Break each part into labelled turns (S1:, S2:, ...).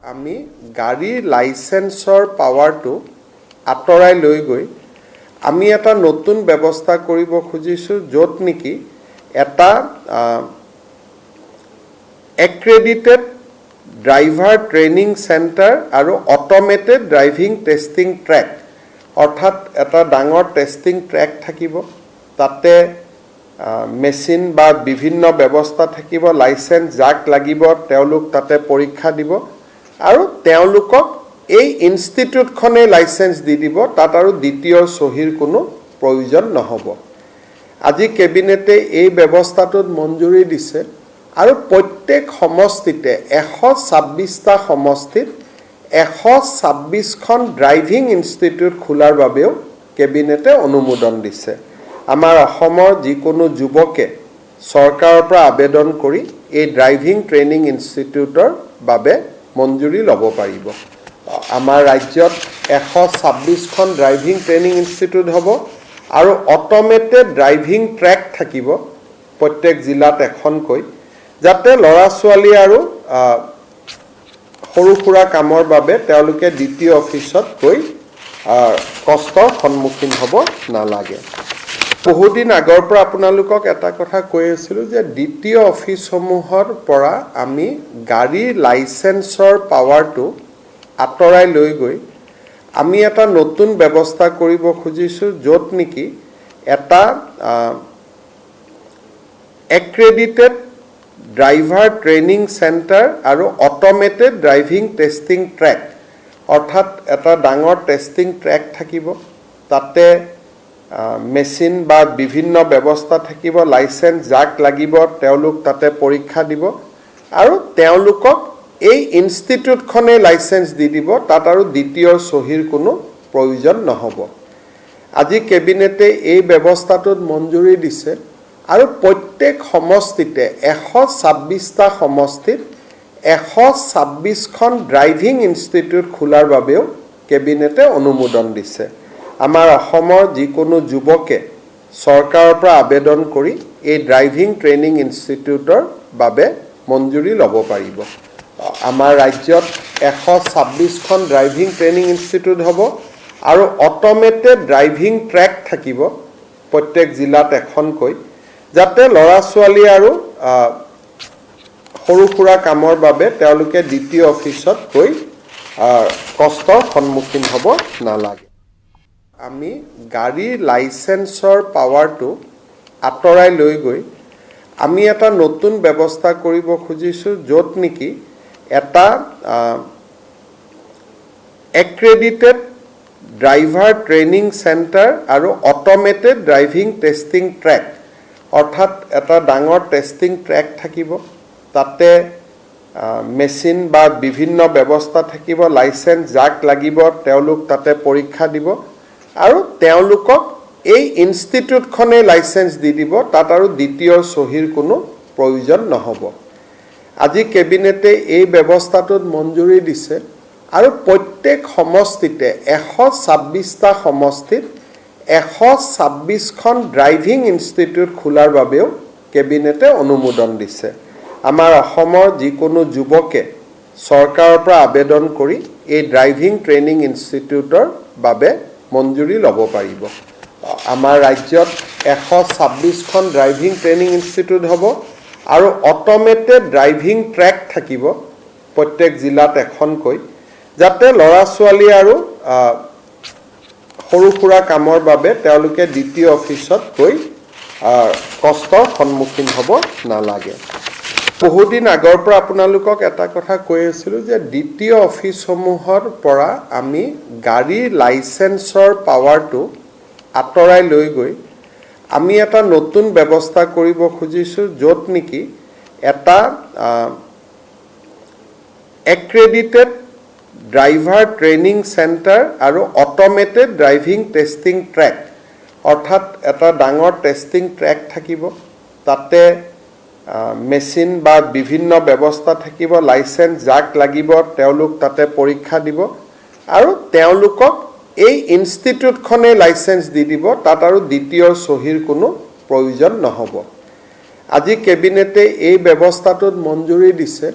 S1: আমি গাড়ীৰ লাইসেন্সৰ পাৱাৰটো আঁতৰাই লৈ গৈ আমি এটা নতুন ব্যৱস্থা কৰিব খুজিছোঁ য'ত নেকি এটা এক্ৰেডিটেড ড্ৰাইভাৰ ট্ৰেইনিং চেণ্টাৰ আৰু অট'মেটেড ড্ৰাইভিং টেষ্টিং ট্ৰেক অৰ্থাৎ এটা ডাঙৰ টেষ্টিং ট্ৰেক থাকিব তাতে মেচিন বা বিভিন্ন ব্যৱস্থা থাকিব লাইসেন্স যাক লাগিব তেওঁলোক তাতে পৰীক্ষা দিব আৰু তেওঁলোকক এই ইনষ্টিটিউটখনে লাইসেন্স দি দিব তাত আৰু দ্বিতীয় সহিৰ কোনো প্ৰয়োজন নহব আজি কেবিনেটে এই ব্যৱস্থাটোত মঞ্জুৰি দিছে আৰু প্ৰত্যেক সমষ্টিতে 126টা সমষ্টিত 126খন ড্ৰাইভিং ইনষ্টিটিউট খোলাৰ বাবেও কেবিনেটে অনুমোদন দিছে আমাৰ অসমৰ যিকোনো যুৱকে চৰকাৰৰ পৰা আবেদন কৰি এই ড্ৰাইভিং ট্ৰেইনিং ইনষ্টিটিউটৰ বাবে মঞ্জুৰি ল'ব পাৰিব আমাৰ ৰাজ্যত 126খন ড্ৰাইভিং ট্ৰেইনিং ইনষ্টিটিউট হ'ব আৰু অট'মেটেড ড্ৰাইভিং ট্ৰেক থাকিব প্ৰত্যেক জিলাত এখনকৈ যাতে ল'ৰা ছোৱালী আৰু সৰু সুৰা কামৰ বাবে তেওঁলোকে দ্বিতীয় অফিচত গৈ কষ্টৰ সন্মুখীন হ'ব নালাগে বহুদিন আগৰ পৰা আপোনালোকক এটা কথা কৈ আছিলোঁ যে দ্বিতীয় অফিচসমূহৰ পৰা আমি গাড়ীৰ লাইসেন্সৰ পাৱাৰটো আঁতৰাই লৈ গৈ আমি এটা নতুন ব্যৱস্থা কৰিব খুজিছোঁ য'ত নেকি এটা এক্ৰেডিটেড ড্ৰাইভাৰ ট্ৰেইনিং চেণ্টাৰ আৰু অট'মেটেড ড্ৰাইভিং টেষ্টিং ট্ৰেক অৰ্থাৎ এটা ডাঙৰ টেষ্টিং ট্ৰেক থাকিব তাতে মেচিন বা বিভিন্ন ব্যৱস্থা থাকিব লাইসেন্স যাক লাগিব তেওঁলোক তাতে পৰীক্ষা দিব আৰু তেওঁলোকক এই ইনষ্টিটিউটখনে লাইসেন্স দি দিব তাত আৰু দ্বিতীয় সহিৰ কোনো প্ৰয়োজন নহব আজি কেবিনেটে এই ব্যৱস্থাটোত মঞ্জুৰি দিছে আৰু প্ৰত্যেক সমষ্টিতে 126টা সমষ্টিত 126খন ড্ৰাইভিং ইনষ্টিটিউট খোলাৰ বাবেও কেবিনেটে অনুমোদন দিছে আমাৰ অসমৰ যিকোনো যুৱকে চৰকাৰৰ পৰা আবেদন কৰি এই ড্ৰাইভিং ট্ৰেইনিং ইনষ্টিটিউটৰ বাবে মঞ্জুৰি ল'ব পাৰিব আমাৰ ৰাজ্যত 126খন ড্ৰাইভিং ট্ৰেইনিং ইনষ্টিটিউট হ'ব আৰু অট'মেটেড ড্ৰাইভিং ট্ৰেক থাকিব প্ৰত্যেক জিলাত এখনকৈ যাতে ল'ৰা ছোৱালী আৰু সৰু সুৰা কামৰ বাবে তেওঁলোকে দ্বিতীয় অফিচত গৈ কষ্টৰ সন্মুখীন হ'ব নালাগে আমি গাড়ীৰ লাইসেন্সৰ পাৱাৰটো আঁতৰাই লৈ গৈ আমি এটা নতুন ব্যৱস্থা কৰিব খুজিছোঁ য'ত নেকি এটা এক্ৰেডিটেড ড্ৰাইভাৰ ট্ৰেইনিং চেণ্টাৰ আৰু অট'মেটেড ড্ৰাইভিং টেষ্টিং ট্ৰেক অৰ্থাৎ এটা ডাঙৰ টেষ্টিং ট্ৰেক থাকিব তাতে মেচিন বা বিভিন্ন ব্যৱস্থা থাকিব লাইসেন্স যাক লাগিব তেওঁলোক তাতে পৰীক্ষা দিব আৰু তেওঁলোকক এই ইনষ্টিটিউটখনে লাইসেন্স দি দিব তাত আৰু দ্বিতীয় সহিৰ কোনো প্ৰয়োজন নহব আজি কেবিনেটে এই ব্যৱস্থাটোত মঞ্জুৰি দিছে আৰু প্ৰত্যেক সমষ্টিতে 126টা সমষ্টিত 126খন ড্ৰাইভিং ইনষ্টিটিউট খোলাৰ বাবেও কেবিনেটে অনুমোদন দিছে আমাৰ অসমৰ যিকোনো যুৱকে চৰকাৰৰ পৰা আবেদন কৰি এই ড্ৰাইভিং ট্ৰেইনিং ইনষ্টিটিউটৰ বাবে মঞ্জুৰি ল'ব পাৰিব আমাৰ ৰাজ্যত 126খন ড্ৰাইভিং ট্ৰেইনিং ইনষ্টিটিউট হ'ব আৰু অট'মেটেড ড্ৰাইভিং ট্ৰেক থাকিব প্ৰত্যেক জিলাত এখনকৈ যাতে ল'ৰা ছোৱালী আৰু সৰু সুৰা কামৰ বাবে তেওঁলোকে দ্বিতীয় অফিচত গৈ কষ্টৰ সন্মুখীন হ'ব নালাগে বহুদিন আগৰ পৰা আপোনালোকক এটা কথা কৈ আছিলোঁ যে দ্বিতীয় অফিচসমূহৰ পৰা আমি গাড়ীৰ লাইসেন্সৰ পাৱাৰটো আঁতৰাই লৈ গৈ আমি এটা নতুন ব্যৱস্থা কৰিব খুজিছোঁ য'ত নেকি এটা এক্ৰেডিটেড ড্ৰাইভাৰ ট্ৰেইনিং চেণ্টাৰ আৰু অট'মেটেড ড্ৰাইভিং টেষ্টিং ট্ৰেক অৰ্থাৎ এটা ডাঙৰ টেষ্টিং ট্ৰেক থাকিব তাতে মেচিন বা বিভিন্ন ব্যৱস্থা থাকিব লাইসেন্স যাক লাগিব তেওঁলোক তাতে পৰীক্ষা দিব আৰু তেওঁলোকক এই ইনষ্টিটিউটখনে লাইসেন্স দি দিব তাত আৰু দ্বিতীয় সহিৰ কোনো প্ৰয়োজন নহব আজি কেবিনেটে এই ব্যৱস্থাটোত মঞ্জুৰি দিছে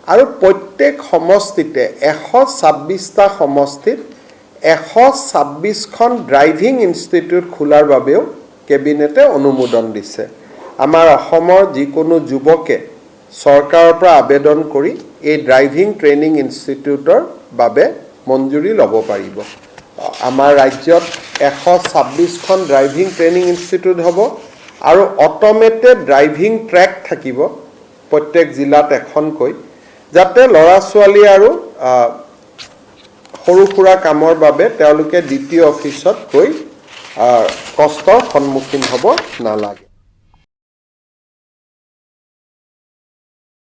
S1: আৰু প্ৰত্যেক সমষ্টিতে 126টা সমষ্টিত 126খন ড্ৰাইভিং ইনষ্টিটিউট খোলাৰ বাবেও কেবিনেটে অনুমোদন দিছে। আমাৰ অসমৰ যিকোনো যুৱকে চৰকাৰৰ পৰা আবেদন কৰি এই ড্ৰাইভিং ট্ৰেইনিং ইনষ্টিটিউটৰ বাবে মঞ্জুৰি ল'ব পাৰিব। আমাৰ ৰাজ্যত 126খন ড্ৰাইভিং ট্ৰেইনিং ইনষ্টিটিউট হ'ব আৰু অট'মেটেড ড্ৰাইভিং ট্ৰেক থাকিব প্ৰত্যেক জিলাত এখনকৈ, যাতে ল'ৰা ছোৱালী আৰু সৰু সুৰা কামৰ বাবে তেওঁলোকে দ্বিতীয় অফিচত গৈ কষ্টৰ সন্মুখীন হ'ব নালাগে।